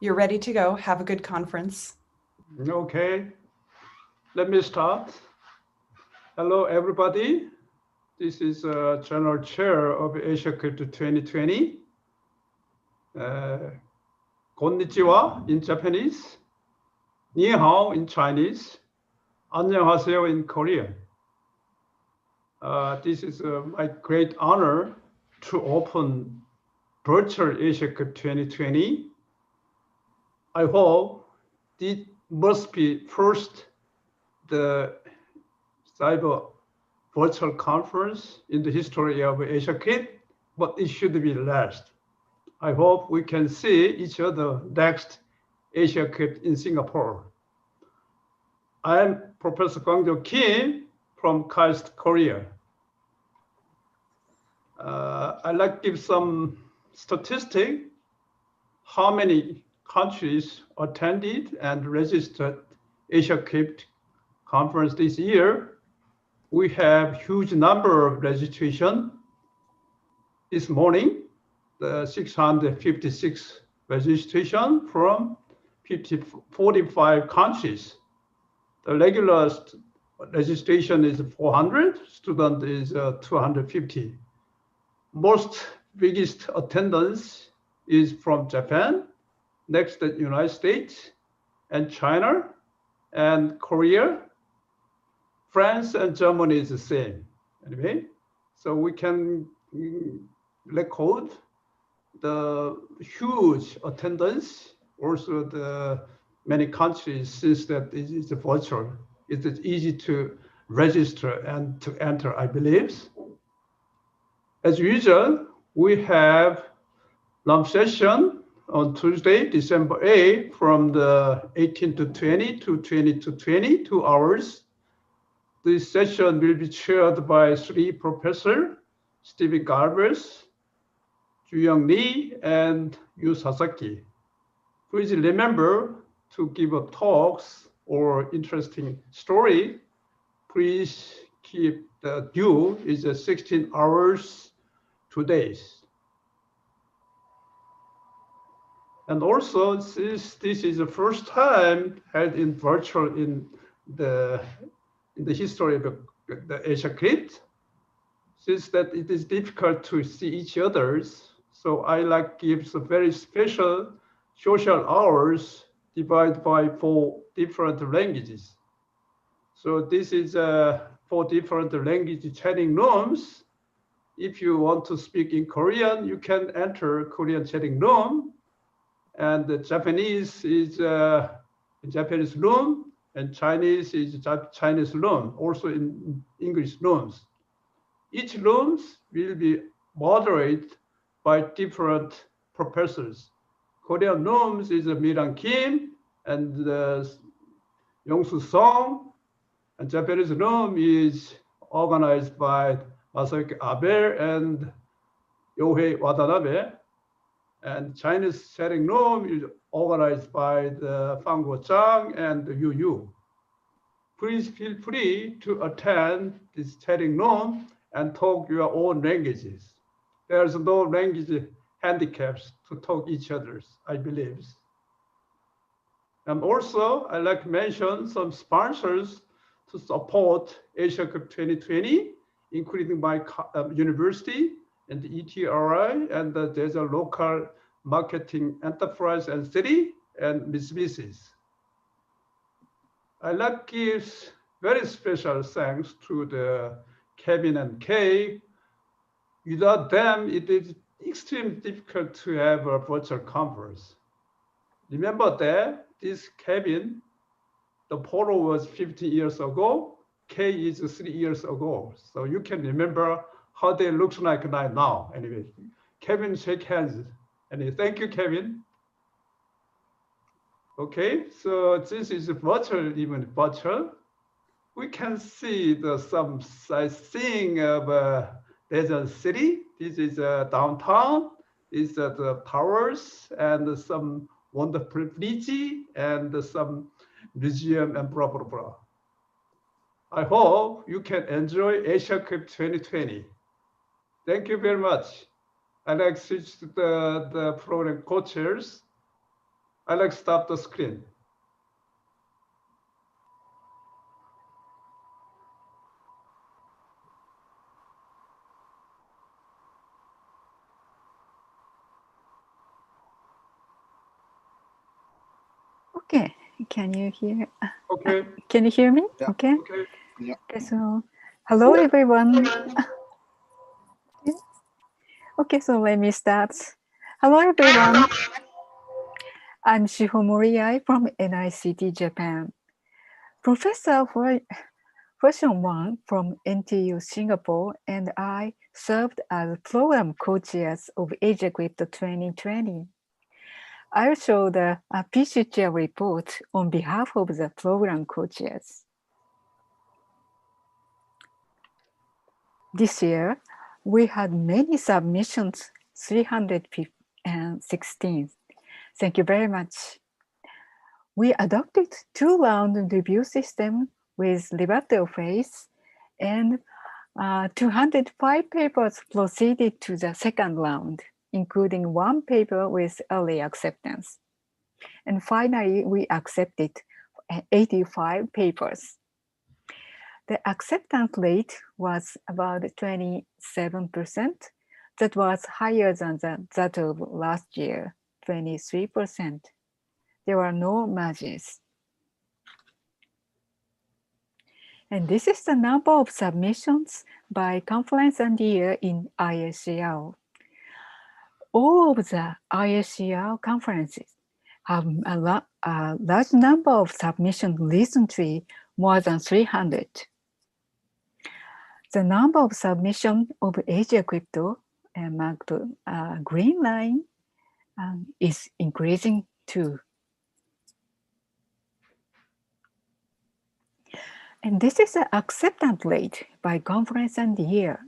You're ready to go. Have a good conference. Okay, let me start. Hello, everybody. This is General Chair of Asiacrypt 2020. Uh, Konnichiwa in Japanese, Ni hao in Chinese, 안녕하세요 in Korean. This is my great honor to open virtual Asiacrypt 2020. I hope this must be first the cyber virtual conference in the history of Asiacrypt, but it should be last. I hope we can see each other next Asiacrypt in Singapore. I'm Professor Kwangjo Kim from KAIST Korea. I'd like to give some statistic how many countries attended and registered Asiacrypt conference this year. We have huge number of registration. This morning, the 656 registration from 45 countries. The regular registration is 400, student is 250. Most biggest attendance is from Japan, next the United States and China and Korea. France and Germany is the same. Anyway, so we can record the huge attendance, also the many countries, since that it is virtual. It is easy to register and to enter, I believe. As usual, we have lunch session on Tuesday, December 8th, from the 18 to 20 to 20 to 20, 2 hours. This session will be chaired by three professors, Stephen Garbers, Ju-Young Lee, and Yu Sasaki. Please remember to give a talks or interesting story. Please keep the due is 16 hours, 2 days. And also, since this is the first time held in virtual in the history of the Asiacrypt, since that it is difficult to see each other's, so I like gives a very special social hours divided by 4 different languages. So this is 4 different language chatting rooms. If you want to speak in Korean, you can enter Korean chatting room. And the Japanese is Japanese room, and Chinese is Chinese room, also in English rooms. Each rooms will be moderated by different professors. Korean rooms is Mirang Kim and Yongsu Song, and Japanese room is organized by Masayuki Abe and Yohei Watanabe. And Chinese chatting room is organized by the Fang Guo-chang and Yu Yu. Please feel free to attend this chatting room and talk your own languages. There's no language handicaps to talk each other's, I believe. And also, I'd like to mention some sponsors to support Asiacrypt 2020, including my university and the ETRI, and there's a local marketing enterprise and city and Mitsubishi. I'd like to give very special thanks to the Kevin and Kay. Without them, it is extremely difficult to have a virtual conference. Remember that this Kevin, the photo was 50 years ago, Kay is 3 years ago. So you can remember how they look like right now. Anyway, Kevin, shake hands. Anyway, thank you, Kevin. Okay, so this is virtual, even virtual. We can see some sightseeing of Desert City. This is downtown. These are the towers and some wonderful bridge and some museum and blah, blah, blah. I hope you can enjoy Asiacrypt 2020. Thank you very much. I'd like to switch to the program co-chairs. stop the screen. Okay, can you hear? Okay. Can you hear me? Yeah. Okay. Okay. Yeah. Okay, so hello everyone. Okay, so let me start. Hello everyone. I'm Shiho Moriai from NICT Japan. Professor for version 1 from NTU Singapore, and I served as program co-chairs of Asiacrypt 2020. I'll show the PC chair report on behalf of the program co-chairs. This year, we had many submissions, 316. Thank you very much. We adopted 2-round review system with LibreOffice, and 205 papers proceeded to the second round, including 1 paper with early acceptance. And finally, we accepted 85 papers. The acceptance rate was about 27%. That was higher than that of last year, 23%. There were no merges. And this is the number of submissions by conference and year in ISCR. All of the ISCR conferences have a large number of submissions recently, more than 300. The number of submissions of Asiacrypt marked green line is increasing too. And this is the acceptance rate by conference and year.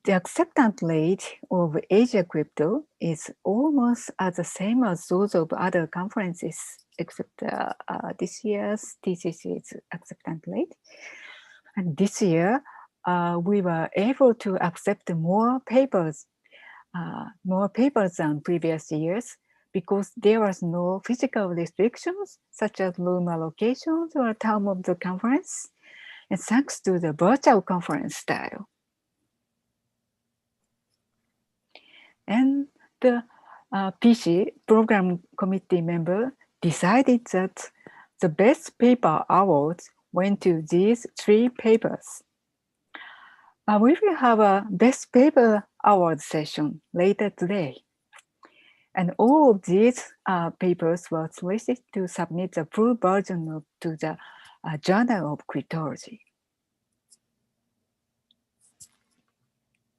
The acceptance rate of Asiacrypt is almost as the same as those of other conferences, except this year's TCC's acceptance rate. And this year, we were able to accept more papers than previous years, because there was no physical restrictions such as room allocations or time of the conference, and thanks to the virtual conference style. And the PC program committee member decided that the best paper awards went to these 3 papers. We will have a best paper award session later today. And all of these papers were selected to submit the full version to the Journal of Cryptology.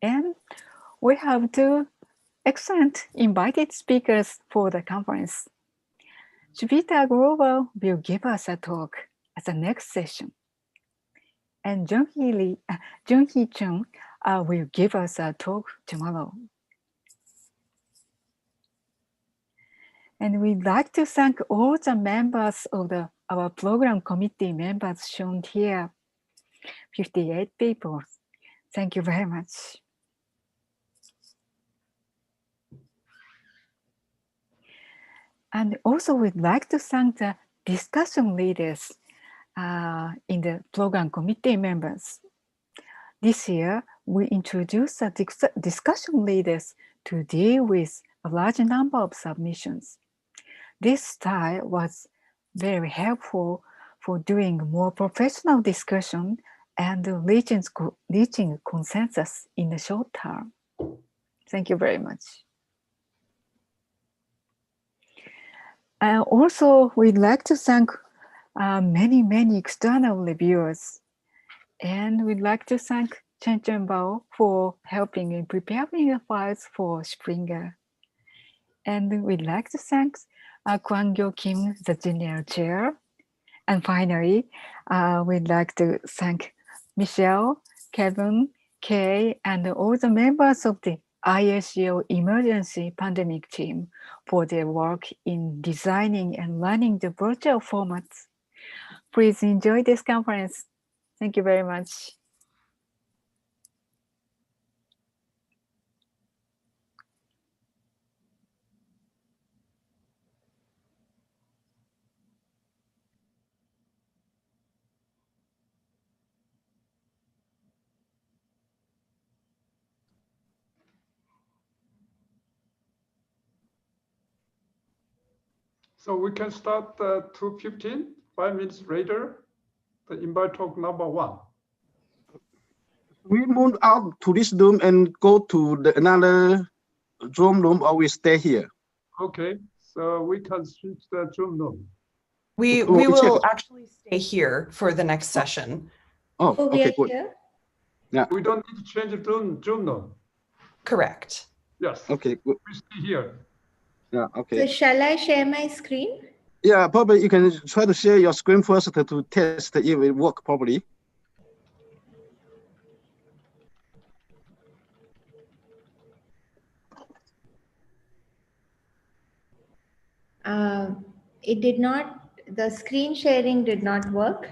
And we have 2 excellent invited speakers for the conference. Jupiter Global will give us a talk at the next session. And Jung-Hee Chung will give us a talk tomorrow. And we'd like to thank all the members of our program committee members shown here, 58 people. Thank you very much. And also we'd like to thank the discussion leaders in the program committee members. This year, we introduced the discussion leaders to deal with a large number of submissions. This style was very helpful for doing more professional discussion and reaching consensus in the short term. Thank you very much. Also, we'd like to thank many external reviewers. And we'd like to thank Chen Bao for helping in preparing the files for Springer. And we'd like to thank Kwang-Gyo Kim, the General Chair. And finally, we'd like to thank Michelle, Kevin, Kay, and all the members of the ISCO Emergency Pandemic Team for their work in designing and running the virtual formats. Please enjoy this conference. Thank you very much. So we can start 2:15, 5 minutes later, the invite talk number 1. We move out to this room and go to another Zoom room, or we stay here? Okay, so we can switch the Zoom room. We we will check. actually stay here for the next session. Oh, Oh, we okay, are good. here. We don't need to change the Zoom room. Correct. Yes, Okay, good. we stay here. Yeah, So okay. shall I share my screen? Yeah, probably you can try to share your screen first to test if it work properly. It did not, the screen sharing did not work.